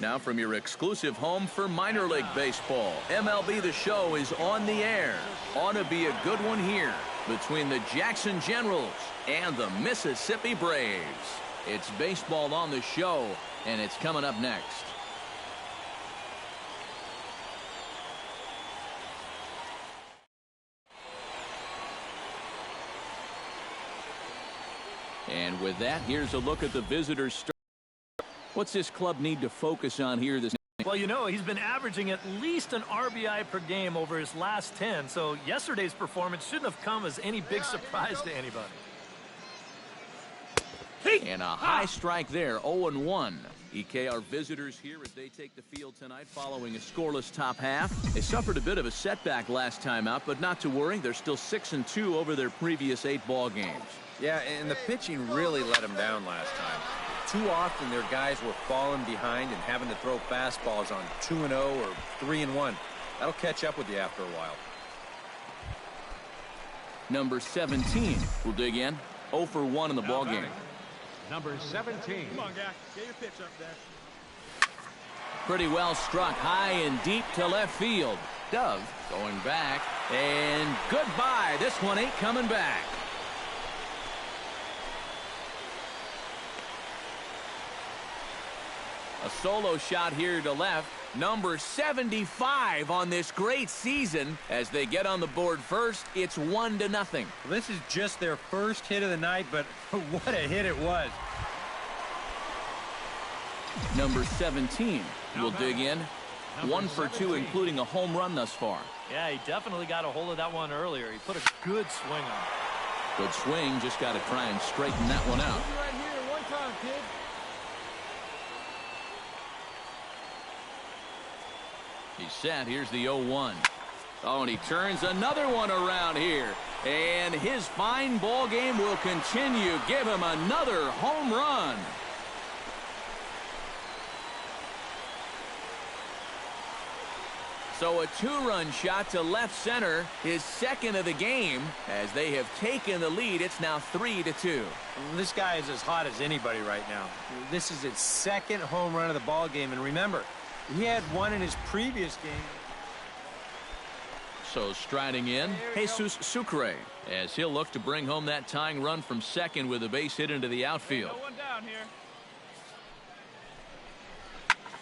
Now from your exclusive home for minor league baseball, MLB The Show is on the air. Ought to be a good one here between the Jackson Generals and the Mississippi Braves. It's baseball on the show, and it's coming up next. And with that, here's a look at the visitors' start. What's this club need to focus on here this? Well, you know, he's been averaging at least an RBI per game over his last 10, so yesterday's performance shouldn't have come as any big surprise to anybody. And a high strike there, 0-1. EK, our visitors here as they take the field tonight following a scoreless top half. They suffered a bit of a setback last time out, but not to worry. They're still 6-2 over their previous 8 ball games. Yeah, and the pitching really let them down last time. Too often their guys were falling behind and having to throw fastballs on 2-0 or 3-1. That'll catch up with you after a while. Number 17 will dig in. 0 for 1 in the ball game. Number 17. Come on, guy. Get your pitch up there. Pretty well struck high and deep to left field. Dove going back. And goodbye. This one ain't coming back. A solo shot here to left. Number 75 on this great season. As they get on the board first, it's 1-0. Well, this is just their first hit of the night, but what a hit it was. Number 17 will dig in. 1 for 2, including a home run thus far. Yeah, he definitely got a hold of that one earlier. He put a good swing on it. Good swing. Just got to try and straighten that one out. Right here, one time, kid. He's set. Here's the 0-1. Oh, and he turns another one around here. And his fine ball game will continue. Give him another home run. So a 2-run shot to left center, his second of the game. As they have taken the lead, it's now 3-2. This guy is as hot as anybody right now. This is his second home run of the ball game, and remember, he had one in his previous game. So striding in, Jesus Sucre, as he'll look to bring home that tying run from second with a base hit into the outfield. No one down here.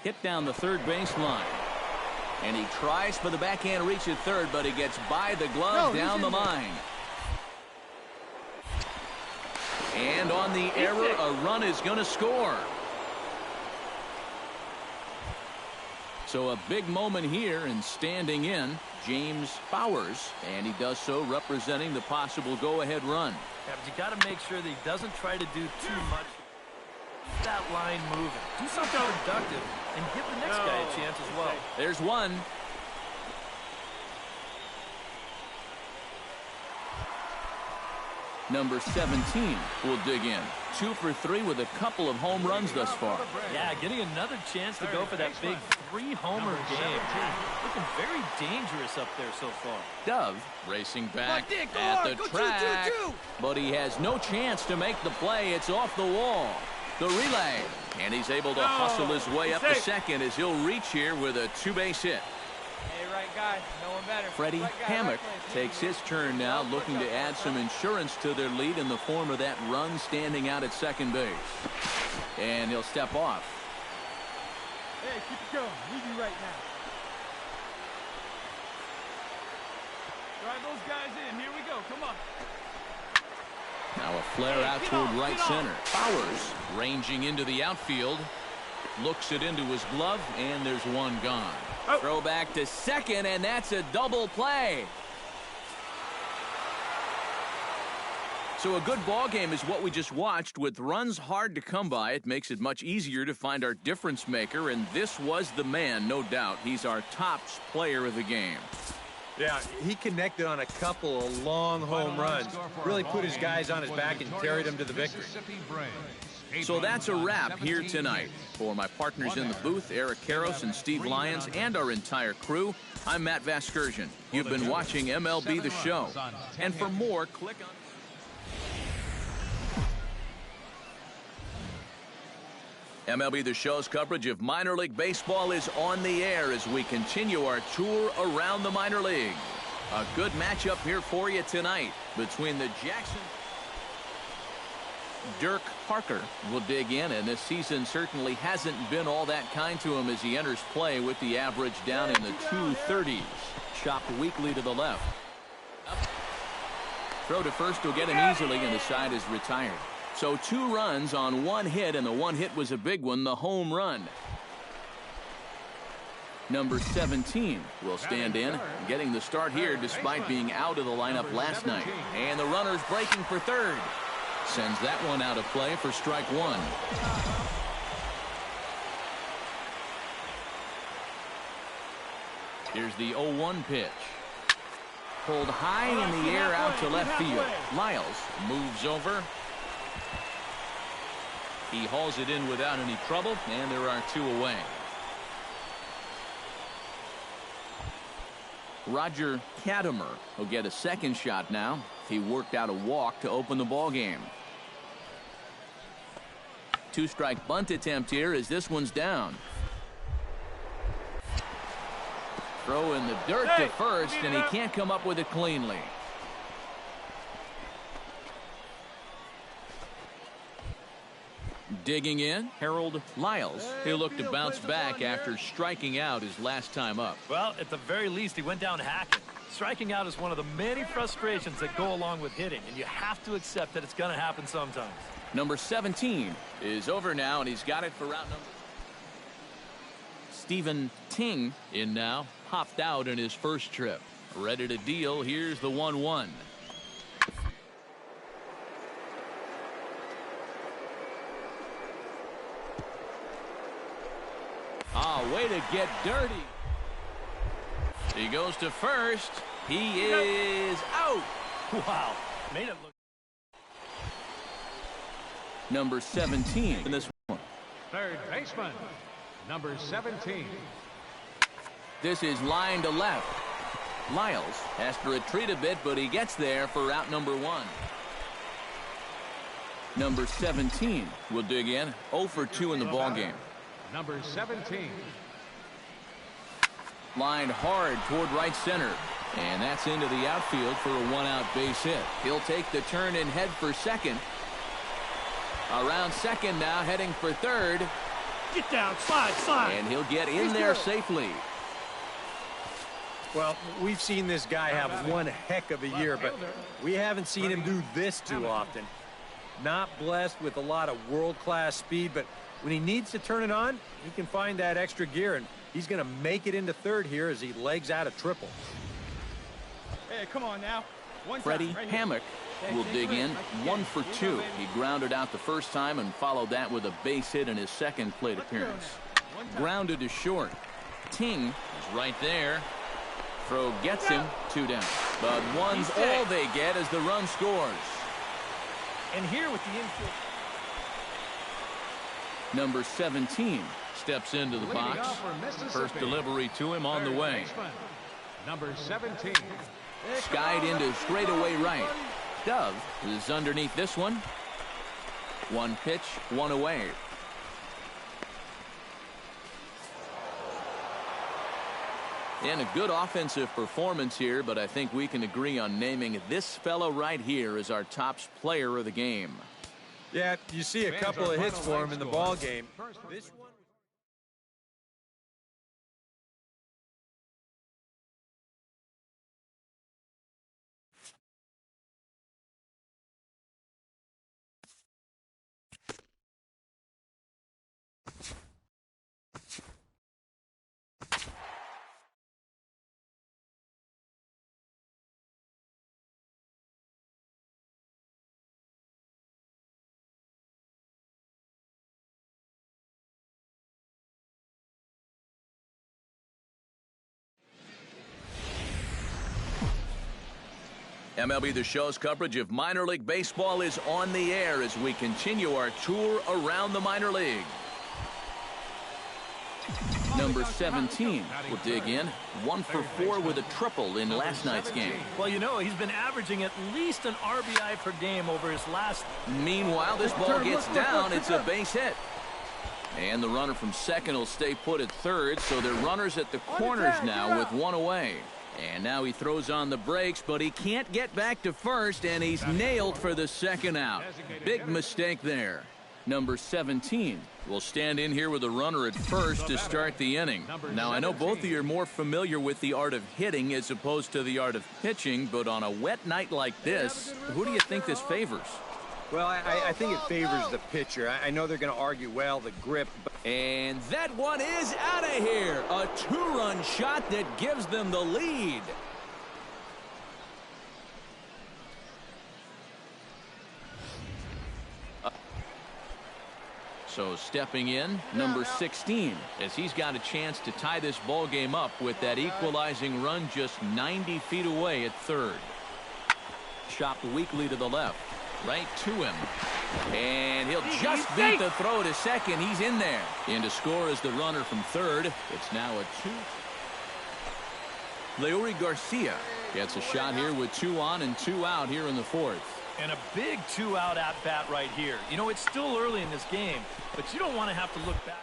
Hit down the third baseline. And he tries for the backhand reach at third, but he gets by the glove down the line. And on the error, a run is going to score. So a big moment here, and standing in, James Bowers, and he does so representing the possible go-ahead run. Yeah, but you got to make sure that he doesn't try to do too much. That line moving. Do something productive and give the next guy a chance as well. There's one. Number 17 will dig in. 2 for 3 with a couple of home runs thus far. Yeah, getting another chance to go for that big 3-homer game. Looking very dangerous up there so far. Dove racing back at the track, but he has no chance to make the play. It's off the wall. The relay, and he's able to hustle his way up to second as he'll reach here with a 2-base hit. Hey, right guy. No one better. Freddie Hammock takes his turn now, looking to add some insurance to their lead in the form of that run standing out at second base. And he'll step off. Hey, keep it going. Leave you right now. Drive those guys in. Here we go. Come on. Now a flare out toward right center. Bowers ranging into the outfield. Looks it into his glove, and there's one gone. Throw back to second, and that's a double play. So a good ball game is what we just watched. With runs hard to come by, it makes it much easier to find our difference maker, and this was the man, no doubt. He's our top player of the game. Yeah, he connected on a couple of long home runs. Really put his guys on his back and carried them to the victory. So that's a wrap here tonight. For my partners in the booth, Eric Karros and Steve Lyons, and our entire crew, I'm Matt Vasgersian. You've been watching MLB The Show. And for more, click on... MLB The Show's coverage of minor league baseball is on the air as we continue our tour around the minor leagues. A good matchup here for you tonight between the Jackson. Dirk Parker will dig in, and this season certainly hasn't been all that kind to him as he enters play with the average down in the 230s. Chopped weakly to the left. Throw to first will get him easily, and the side is retired. So 2 runs on 1 hit, and the 1 hit was a big one, the home run. Number 17 will stand in, getting the start here despite being out of the lineup last night. And the runner's breaking for third. Sends that one out of play for strike 1. Here's the 0-1 pitch. Pulled high in the air out to left field. Lyles moves over. He hauls it in without any trouble, and there are 2 away. Roger Katimer will get a second shot now. He worked out a walk to open the ball game. 2-strike bunt attempt here as this one's down. Throw in the dirt to first, and he can't come up with it cleanly. Digging in, Harold Lyles. He'll look to bounce back after striking out his last time up. Well, at the very least, he went down hacking. Striking out is one of the many frustrations that go along with hitting, and you have to accept that it's going to happen sometimes. Number 17 is over now, and he's got it for route number. Stephen Ting in now, popped out in his first trip. Ready to deal. Here's the 1-1. Way to get dirty. He goes to first. He is out. Wow. Made it look. Number 17 in this one. Third baseman, number 17. This is line to left. Lyles has to retreat a bit, but he gets there for route number 1. Number 17 will dig in. 0 for 2 in the ballgame. Number 17. Lined hard toward right center. And that's into the outfield for a 1-out base hit. He'll take the turn and head for second. Around second now, heading for third. Get down, slide. And he'll get in there safely. Well, we've seen this guy have one heck of a year, but we haven't seen him do this too often. Not blessed with a lot of world-class speed, but when he needs to turn it on, he can find that extra gear, and he's going to make it into third here as he legs out a triple. Hey, come on now. Freddie Hammock will dig in. 1 for 2. He grounded out the first time and followed that with a base hit in his second plate appearance. Grounded to short. Ting is right there. Throw gets him. 2 down. But one's all they get as the run scores. And here with the infield. Number 17 steps into the box. First delivery to him on the way. Number 17. Skied into straightaway right. Dove is underneath this one. 1 pitch, 1 away. And a good offensive performance here, but I think we can agree on naming this fellow right here as our top player of the game. Yeah, you see a couple of hits for him in the ball game. This one. MLB The Show's coverage of minor league baseball is on the air as we continue our tour around the minor league. Number 17 will dig in. 1 for 4 with a triple in last night's game. Well, you know, he's been averaging at least an RBI per game over his last. Meanwhile, this ball gets down. It's a base hit. And the runner from second will stay put at third, so they're runners at the corners now with one away. And now he throws on the brakes, but he can't get back to first, and he's nailed for the second out. Big mistake there. Number 17 will stand in here with a runner at first to start the inning. Now, I know both of you are more familiar with the art of hitting as opposed to the art of pitching, but on a wet night like this, who do you think this favors? Well, I think it favors the pitcher. I know they're going to argue, well, the grip. And that one is out of here. A two-run shot that gives them the lead. So stepping in, number 16, as he's got a chance to tie this ball game up with that equalizing run just 90 feet away at third. Chopped weakly to the left. Right to him. And he'll just beat the throw to second. He's in there. In to score is the runner from third. It's now a 2. Leury Garcia gets a shot here with 2 on and 2 out here in the fourth. And a big 2-out at-bat right here. You know, it's still early in this game, but you don't want to have to look back.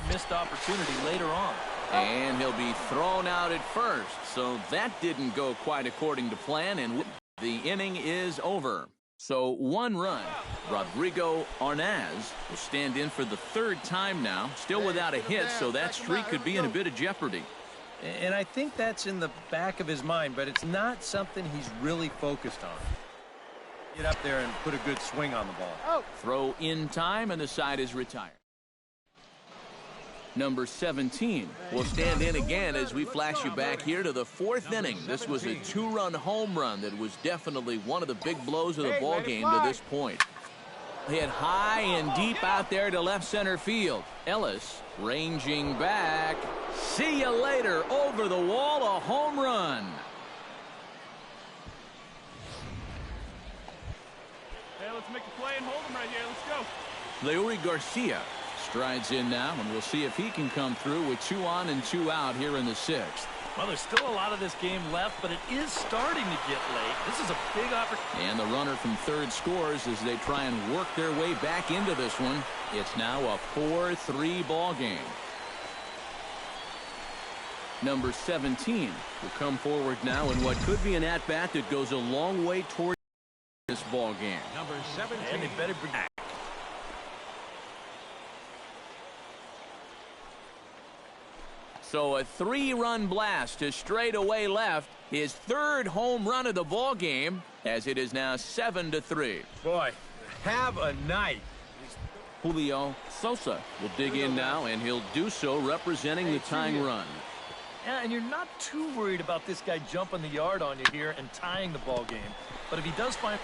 Missed opportunity later on. And he'll be thrown out at first. So that didn't go quite according to plan, and the inning is over. So 1 run. Rodrigo Arnaz will stand in for the 3rd time now. Still without a hit, so that streak could be in a bit of jeopardy. And I think that's in the back of his mind, but it's not something he's really focused on. Get up there and put a good swing on the ball. Throw in time, and the side is retired. Number 17 will stand in again as we flash you back here to the 4th inning. This was a 2-run home run that was definitely one of the big blows of the ball game to this point. Hit high and deep out there to left center field. Ellis ranging back. See you later. Over the wall, a home run. Hey, let's make a play and hold him right here. Let's go. Leury Garcia strides in now, and we'll see if he can come through with 2 on and 2 out here in the 6th. Well, there's still a lot of this game left, but it is starting to get late. This is a big opportunity. And the runner from third scores as they try and work their way back into this one. It's now a 4-3 ball game. Number 17 will come forward now in what could be an at-bat that goes a long way toward this ball game. Number 17. And they better bring back. So a 3-run blast to straightaway left. His 3rd home run of the ball game, as it is now 7-3. Boy, have a night. Julio Sosa will dig in now, and he'll do so representing the tying run. Yeah, and you're not too worried about this guy jumping the yard on you here and tying the ball game. But if he does find...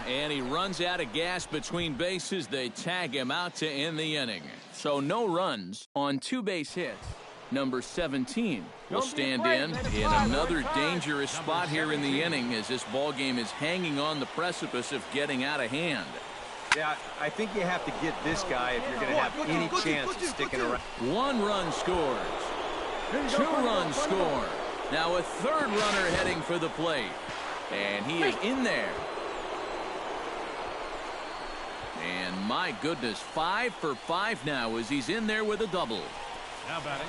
And he runs out of gas between bases. They tag him out to end the inning. So no runs on 2 base hits. Number 17 will stand in another dangerous spot here in the inning as this ball game is hanging on the precipice of getting out of hand. Yeah, I think you have to get this guy if you're going to have any chance of sticking around. 1 run scores. 2 runs score. Now a 3rd runner heading for the plate. And he is in there. And my goodness, 5 for 5 now as he's in there with a double. Now batting,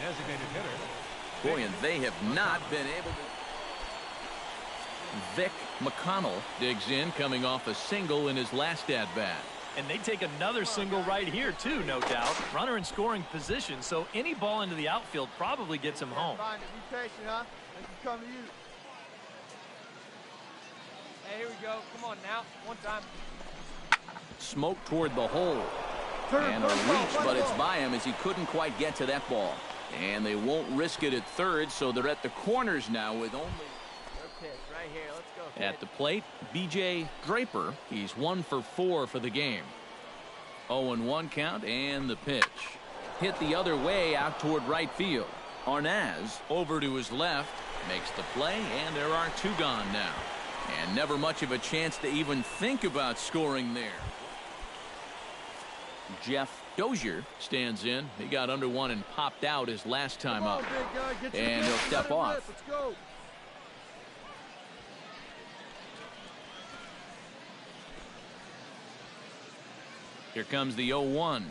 designated hitter. Boy, and they have not been able to. Vic McConnell digs in, coming off a single in his last at-bat. And they take another single right here, too, no doubt. Runner in scoring position, so any ball into the outfield probably gets him home. Be patient, huh? They can come to you. Hey, here we go. Come on now. One time. Smoke toward the hole. And a reach, but it's by him as he couldn't quite get to that ball. And they won't risk it at third, so they're at the corners now with only... Right here. Let's go. At the plate, B.J. Draper. He's 1 for 4 for the game. 0-1 count, and the pitch. Hit the other way out toward right field. Arnaz over to his left, makes the play, and there are 2 gone now. And never much of a chance to even think about scoring there. Jeff Dozier stands in. He got under 1 and popped out his last time up. And he'll step off. Let's go. Here comes the 0-1.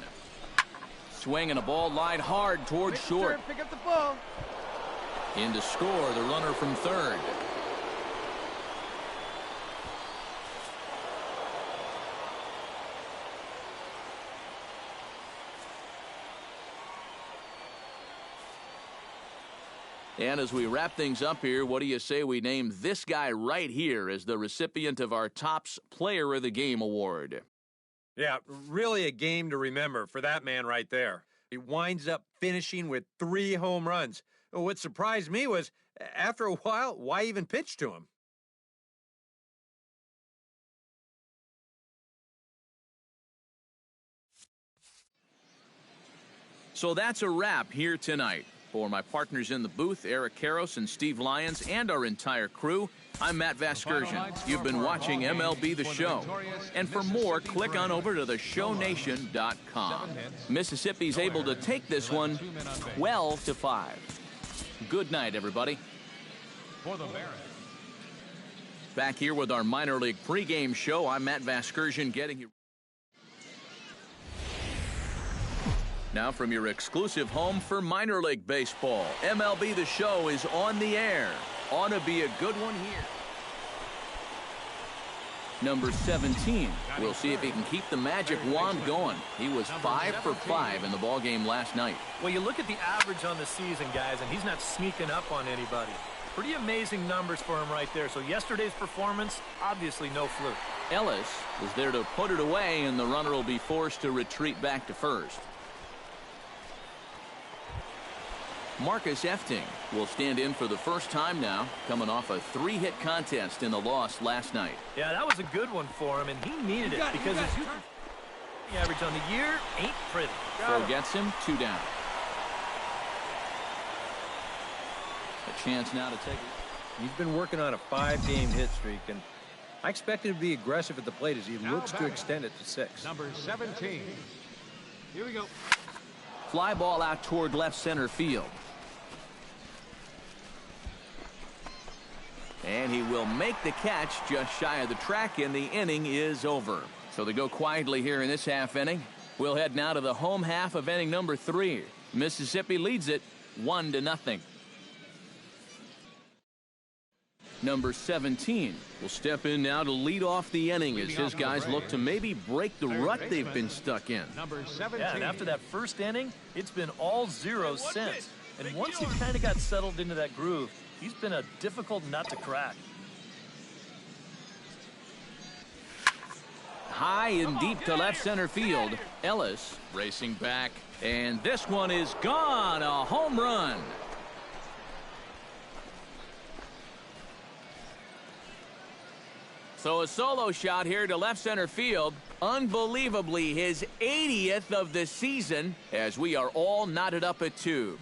Swing and a ball lined hard towards short. Pick up the ball. In to score, the runner from third. And as we wrap things up here, what do you say we name this guy right here as the recipient of our Topps Player of the Game award? Yeah, really a game to remember for that man right there. He winds up finishing with 3 home runs. What surprised me was, after a while, why even pitch to him? So that's a wrap here tonight. For my partners in the booth, Eric Karros and Steve Lyons, and our entire crew, I'm Matt Vasgersian. You've been watching MLB The Show. And for more, click on over to theshownation.com. Mississippi's able to take this one 12-5. Good night, everybody. For the Barons. Back here with our minor league pregame show, I'm Matt Vasgersian getting you. Now from your exclusive home for minor league baseball, MLB The Show is on the air. Ought to be a good one here. Number 17. We'll see if he can keep the magic wand going. He was 5 for 5 in the ballgame last night. Well, you look at the average on the season, guys, and he's not sneaking up on anybody. Pretty amazing numbers for him right there. So yesterday's performance, obviously no fluke. Ellis is there to put it away, and the runner will be forced to retreat back to first. Marcus Efting will stand in for the first time now, coming off a 3-hit contest in the loss last night. Yeah, that was a good one for him, and he needed it because his average on the year ain't pretty. Throw gets him, 2 down. A chance now to take it. He's been working on a 5-game hit streak, and I expect him to be aggressive at the plate as he looks to extend it to 6. Number 17. Here we go. Fly ball out toward left center field. And he will make the catch just shy of the track, and the inning is over. So they go quietly here in this half inning. We'll head now to the home half of inning number 3. Mississippi leads it 1-0. Number 17 will step in now to lead off the inning as his guys look to maybe break the rut they've been stuck in. Number 17. Yeah, and after that first inning, it's been all zeros since. And once he kind of got settled into that groove, he's been a difficult nut to crack. High and deep to left center field. Ellis racing back, and this one is gone. A home run. So a solo shot here to left center field. Unbelievably, his 80th of the season, as we are all knotted up at 2.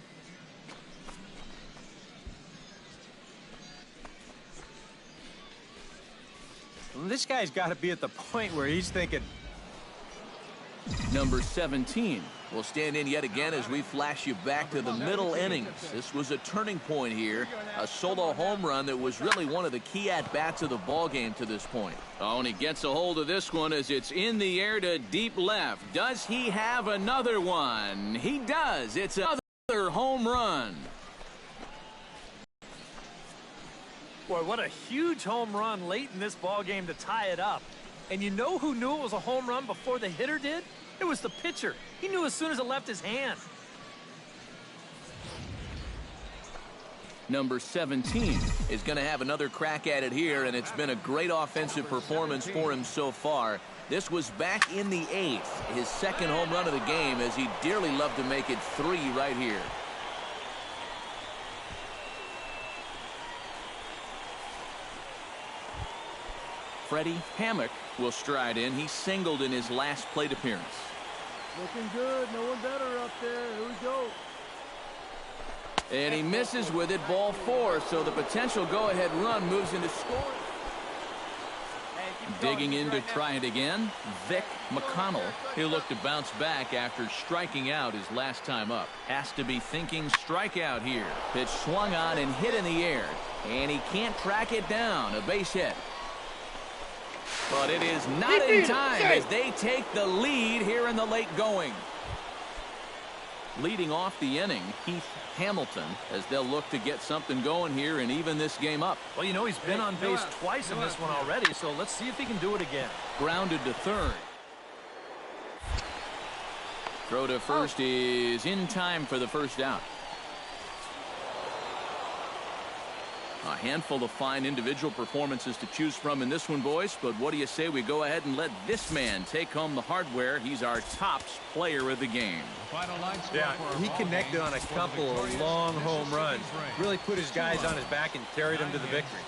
This guy's got to be at the point where he's thinking. Number 17 will stand in yet again as we flash you back to the middle innings. This was a turning point here. A solo home run that was really one of the key at-bats of the ballgame to this point. Oh, and he gets a hold of this one as it's in the air to deep left. Does he have another one? He does. It's another home run. Boy, what a huge home run late in this ballgame to tie it up. And you know who knew it was a home run before the hitter did? It was the pitcher. He knew as soon as it left his hand. Number 17 is going to have another crack at it here, and it's been a great offensive performance for him so far. This was back in the 8th, his second home run of the game, as he dearly loved to make it 3 right here. Freddie Hammock will stride in. He singled in his last plate appearance. Looking good. No one better up there. Here we go. And he misses with it, ball 4. So the potential go-ahead run moves into scoring. Digging in to try it again, Vic McConnell. He'll look to bounce back after striking out his last time up. Has to be thinking strikeout here. Pitch swung on and hit in the air. And he can't track it down. A base hit. But it is not in time as they take the lead here in the late going. Leading off the inning, Heath Hamilton, as they'll look to get something going here and even this game up. Well, you know, he's been on base twice in this one already, so let's see if he can do it again. Grounded to third. Throw to first is in time for the first out. A handful of fine individual performances to choose from in this one, boys. But what do you say we go ahead and let this man take home the hardware? He's our tops player of the game. Yeah, he connected on a couple of long home runs. Really put his guys on his back and carried them to the victory.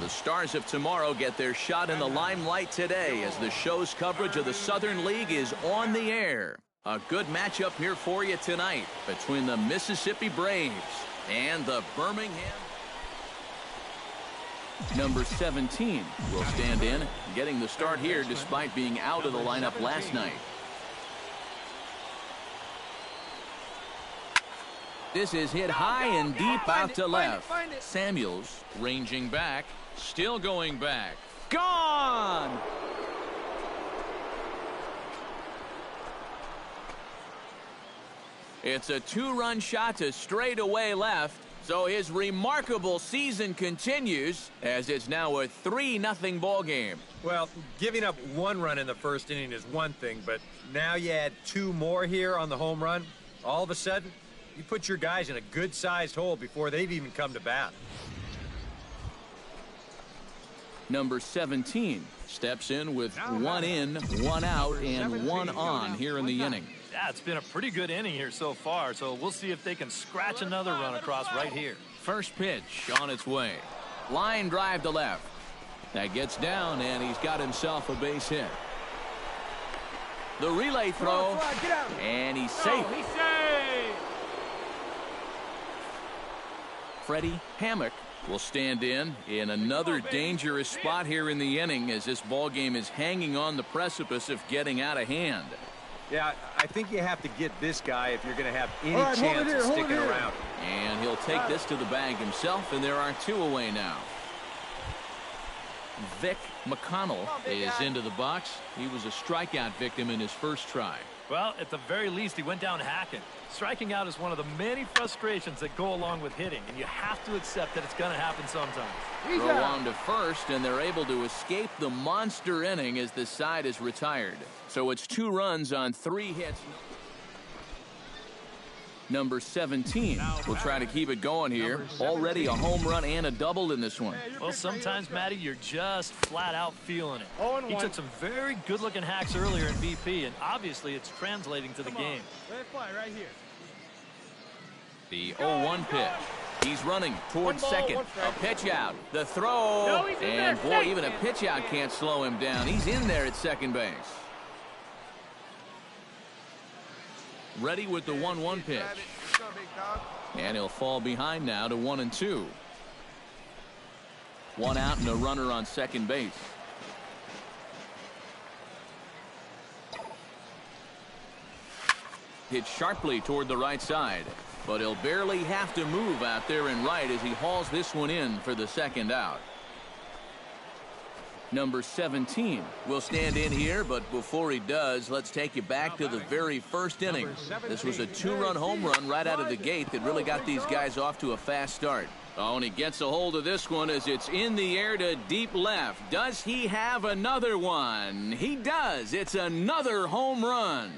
The Stars of tomorrow get their shot in the limelight today as the show's coverage of the Southern League is on the air. A good matchup here for you tonight between the Mississippi Braves and the Birmingham. Number 17 will stand in, getting the start here despite being out of the lineup last night. This is hit high and deep out to left. Samuels ranging back, still going back. Gone! It's a two-run shot to straightaway left, so his remarkable season continues as it's now a 3-0 ball game. Well, giving up one run in the first inning is one thing, but now you add two more here on the home run. All of a sudden, you put your guys in a good-sized hole before they've even come to bat. Number 17 steps in with one in, one out, and one on here in the inning. Yeah, it's been a pretty good inning here so far, so we'll see if they can scratch another run across right here. First pitch on its way. Line drive to left. That gets down, and he's got himself a base hit. The relay throw, and he's safe. Freddie Hammock will stand in another dangerous spot here in the inning as this ball game is hanging on the precipice of getting out of hand. Yeah, I think you have to get this guy if you're going to have any chance of sticking around. And he'll take this to the bag himself, and there are two away now. Vic McConnell is into the box. He was a strikeout victim in his first try. Well, at the very least, he went down hacking. Striking out is one of the many frustrations that go along with hitting, and you have to accept that it's going to happen sometimes. Throw on to first, and they're able to escape the monster inning as the side is retired. So it's 2 runs on 3 hits. Number 17 will try to keep it going here. Already a home run and a double in this one. Well, sometimes, Matty, you're just flat out feeling it. He took some very good-looking hacks earlier in BP, and obviously it's translating to the game. Right here. The 0-1 pitch. He's running towards second. A pitch out. The throw. And, boy, even a pitch out can't slow him down. He's in there at second base. Ready with the 1-1 pitch. And he'll fall behind now to 1-2. 1 out and a runner on second base. Hit sharply toward the right side. But he'll barely have to move out there in right as he hauls this one in for the second out. Number 17 will stand in here, but before he does, let's take you back to the very first inning. This was a 2-run home run right out of the gate that really got these guys off to a fast start. Oh, and he gets a hold of this one as it's in the air to deep left. Does he have another one? He does. It's another home run.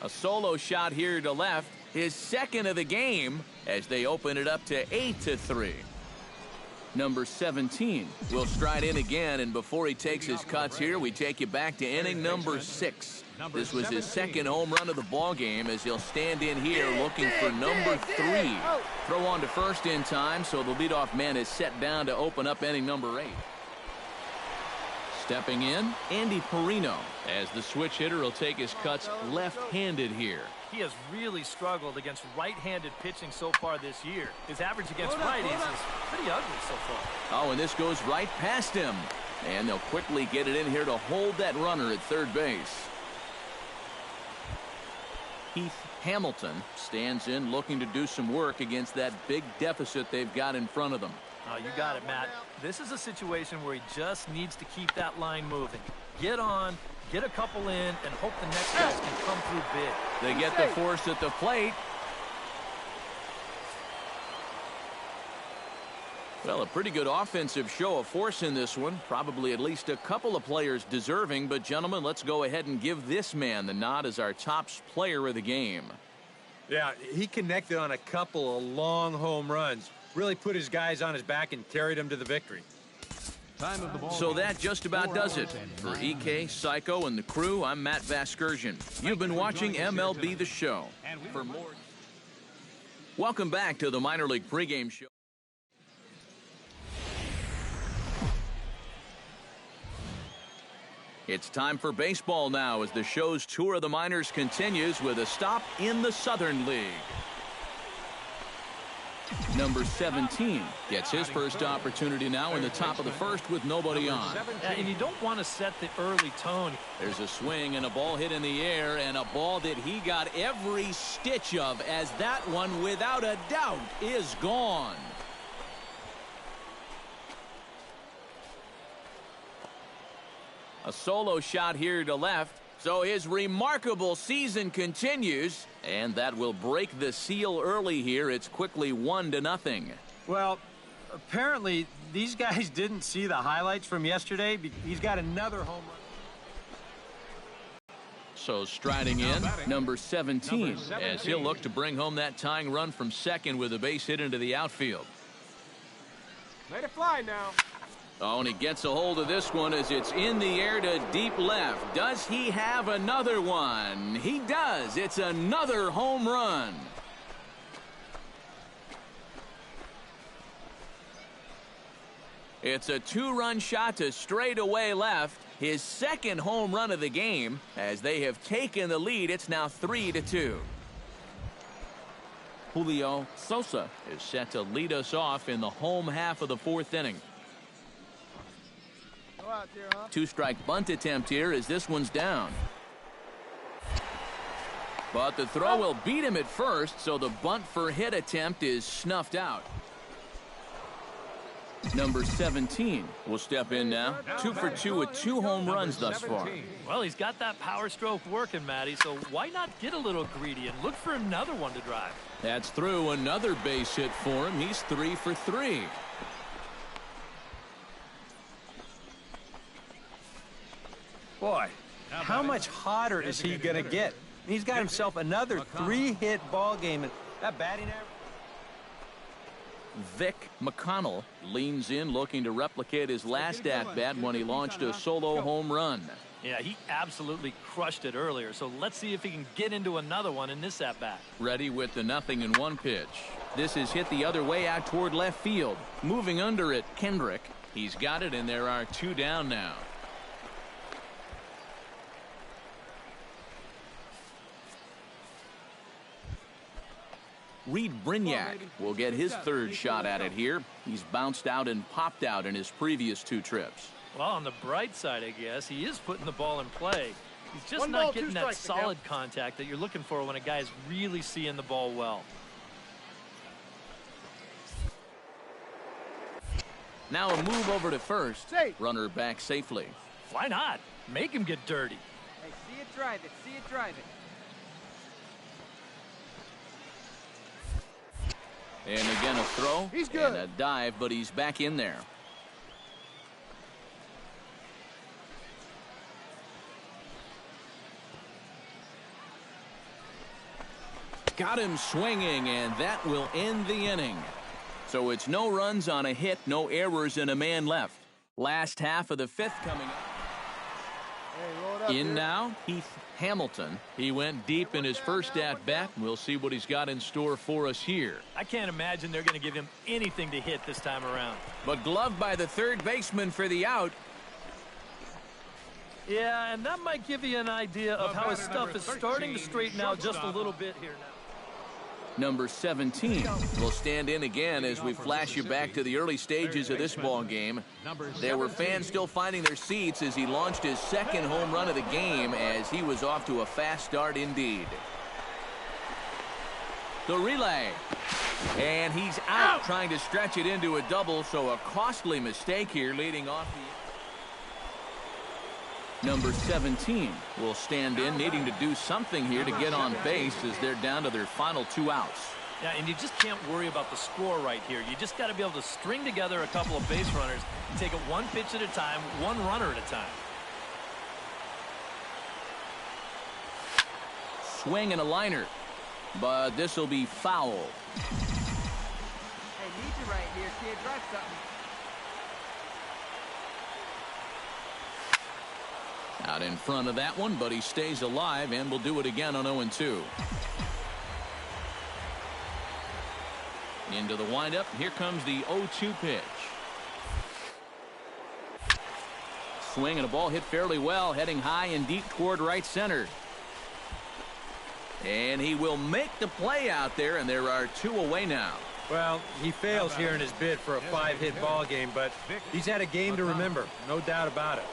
A solo shot here to left, his second of the game, as they open it up to 8-3. Number 17 will stride in again, and before he takes his cuts here, we take you back to inning number 6. This was his second home run of the ball game as he'll stand in here looking for number 3. Throw on to first in time, so the leadoff man is set down to open up inning number 8. Stepping in, Andy Perino, as the switch hitter will take his cuts left-handed here. He has really struggled against right-handed pitching so far this year. His average against righties is pretty ugly so far. Oh, and this goes right past him. And they'll quickly get it in here to hold that runner at third base. Heath Hamilton stands in looking to do some work against that big deficit they've got in front of them. Oh, you got it, Matt. This is a situation where he just needs to keep that line moving. Get on, get a couple in, and hope the next guys can come through big. They get the force at the plate. Well, a pretty good offensive show of force in this one. Probably at least a couple of players deserving. But, gentlemen, let's go ahead and give this man the nod as our top player of the game. Yeah, he connected on a couple of long home runs. Really put his guys on his back and carried them to the victory. Time of the ball. So that just about does it. For EK, Psycho, and the crew, I'm Matt Vasgersian. You've been watching MLB The Show. For more, welcome back to the Minor League pregame show. It's time for baseball now as the show's tour of the minors continues with a stop in the Southern League. Number 17 gets his first opportunity now in the top of the first with nobody on. Yeah, and you don't want to set the early tone. There's a swing and a ball hit in the air, and a ball that he got every stitch of, as that one without a doubt is gone. A solo shot here to left. So his remarkable season continues, and that will break the seal early here. It's quickly 1-0. Well, apparently these guys didn't see the highlights from yesterday. He's got another home run. So striding in, number 17, as he'll look to bring home that tying run from second with a base hit into the outfield. Let it fly now. Oh, and he gets a hold of this one as it's in the air to deep left. Does he have another one? He does. It's another home run. It's a two-run shot to straightaway left. His second home run of the game. As they have taken the lead, it's now 3-2. Julio Sosa is set to lead us off in the home half of the fourth inning. Two-strike bunt attempt here as this one's down. But the throw will beat him at first, so the bunt for hit attempt is snuffed out. Number 17 will step in now. 2 for 2 with 2 home runs thus far. Well, he's got that power stroke working, Matty, so why not get a little greedy and look for another one to drive? That's through. Another base hit for him. He's 3 for 3. Boy, how much hotter is he going to get? He's got himself another 3-hit ball game. And that batting average. Vic McConnell leans in looking to replicate his last at-bat when he launched a solo home run. Yeah, he absolutely crushed it earlier, so let's see if he can get into another one in this at-bat. Ready with the 0-1 pitch. This is hit the other way out toward left field. Moving under it, Kendrick. He's got it, and there are 2 down now. Reed Brignac will get his third shot at it here. He's bounced out and popped out in his previous 2 trips. Well, on the bright side, I guess, he is putting the ball in play. He's just not getting that solid contact that you're looking for when a guy's really seeing the ball well. Now a move over to first. Runner back safely. Why not? Make him get dirty. Hey, see it, drive it. See it, drive it. And again a throw. He's good. And a dive, but he's back in there. Got him swinging, and that will end the inning. So it's no runs on a hit, no errors, and a man left. Last half of the 5th coming up. In now, Heath Hamilton. He went deep in his first at-bat. We'll see what he's got in store for us here. I can't imagine they're going to give him anything to hit this time around. But gloved by the third baseman for the out. Yeah, and that might give you an idea of how his stuff is starting to straighten out just a little bit here now. Number 17 will stand in again as we flash you back to the early stages of this ball game. There were fans still finding their seats as he launched his second home run of the game as he was off to a fast start indeed. The relay. And he's out trying to stretch it into a double, so a costly mistake here leading off the... Number 17 will stand in, needing to do something here to get on base as they're down to their final 2 outs. Yeah, and you just can't worry about the score right here. You just got to be able to string together a couple of base runners and take it one pitch at a time, one runner at a time. Swing and a liner, but this will be foul. Hey, need you right here, kid. Drive something. Out in front of that one, but he stays alive and will do it again on 0-2. Into the windup. Here comes the 0-2 pitch. Swing and a ball hit fairly well, heading high and deep toward right center. And he will make the play out there, and there are 2 away now. Well, he fails here in his bid for a 5-hit ball game, but he's had a game to remember, no doubt about it.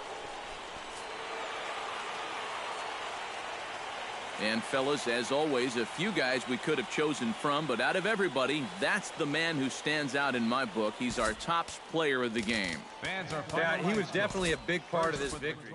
And fellas, as always, a few guys we could have chosen from, but out of everybody, that's the man who stands out in my book. He's our top player of the game. Yeah, he was definitely a big part of this victory.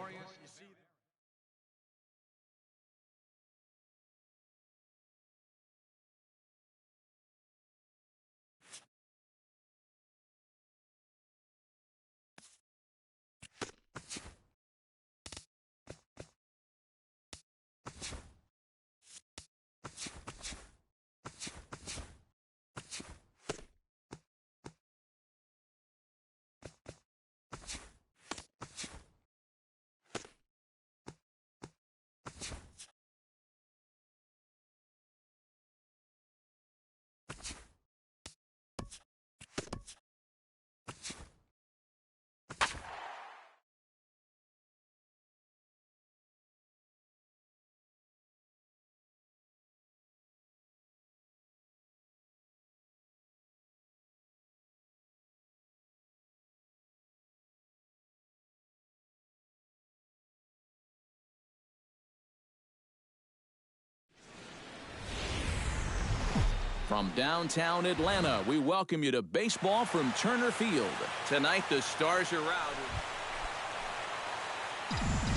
From downtown Atlanta, we welcome you to baseball from Turner Field. Tonight, the Stars are out.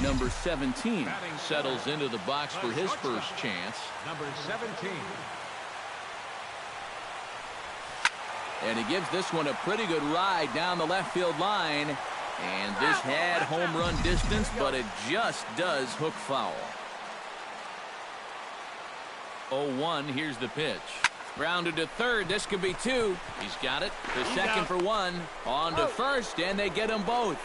Number 17 settles into the box for his first chance. Number 17. And he gives this one a pretty good ride down the left field line. And this had home run distance, but it just does hook foul. 0-1, here's the pitch. Grounded to third. This could be 2. He's got it. The second for 1. On to first, and they get them both.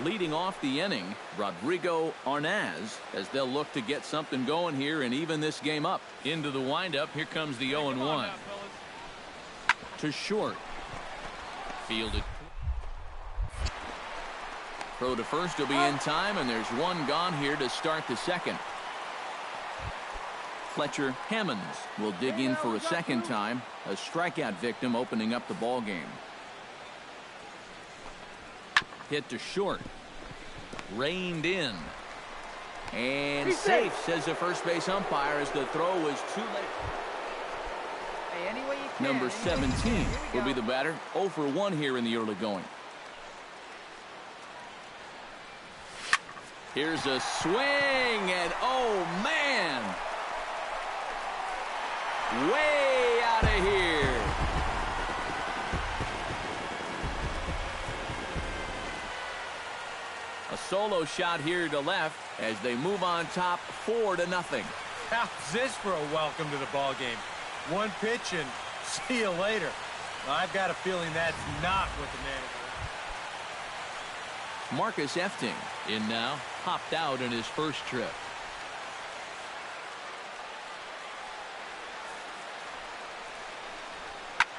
Leading off the inning, Rodrigo Arnaz, as they'll look to get something going here and even this game up. Into the windup. Here comes the 0-1. To short. Fielded. Throw to first will be in time, and there's one gone here to start the second. Fletcher Hammonds will dig in for a second time. A strikeout victim opening up the ball game. Hit to short. Reined in. And safe, says the first base umpire, as the throw was too late. Hey, any way you can. Number 17 will be the batter. 0 for 1 here in the early going. Here's a swing, and oh man! Way out of here. A solo shot here to left as they move on top 4-0. How's this for a welcome to the ball game? One pitch and see you later. Well, I've got a feeling that's not what the manager. Marcus Efting in now, popped out in his first trip.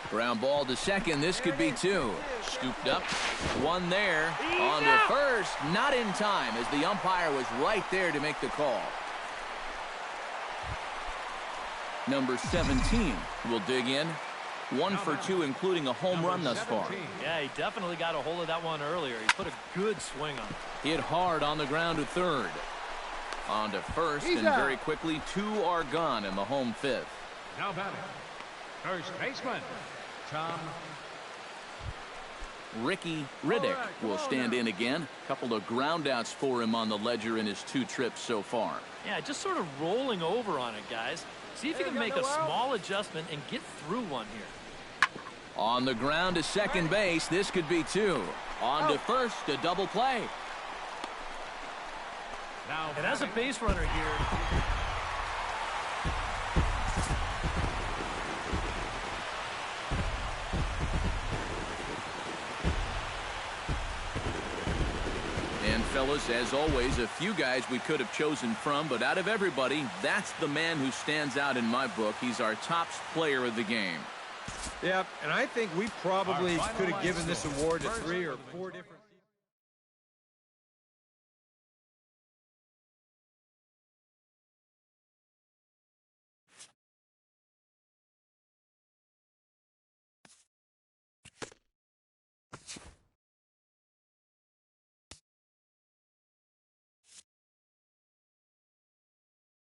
Ground ball to second. This could be 2. Scooped up. 1 there. On to first. Not in time, as the umpire was right there to make the call. Number 17 will dig in. 1 for 2, including a home run thus far. Yeah, he definitely got a hold of that one earlier. He put a good swing on it. Hit hard on the ground to third. On to first, and very quickly 2 are gone in the home 5th. Now batting, first baseman, Tom. Ricky Riddick will stand in again. Couple of groundouts for him on the ledger in his 2 trips so far. Yeah, just sort of rolling over on it, guys. See if you can make a small adjustment and get through one here. On the ground to second base, this could be 2. On to first, a double play. Now And as a base runner here, And fellas, as always, a few guys we could have chosen from, but out of everybody, that's the man who stands out in my book. He's our top player of the game. Yeah, and I think we probably could have given this award to 3 or 4 different...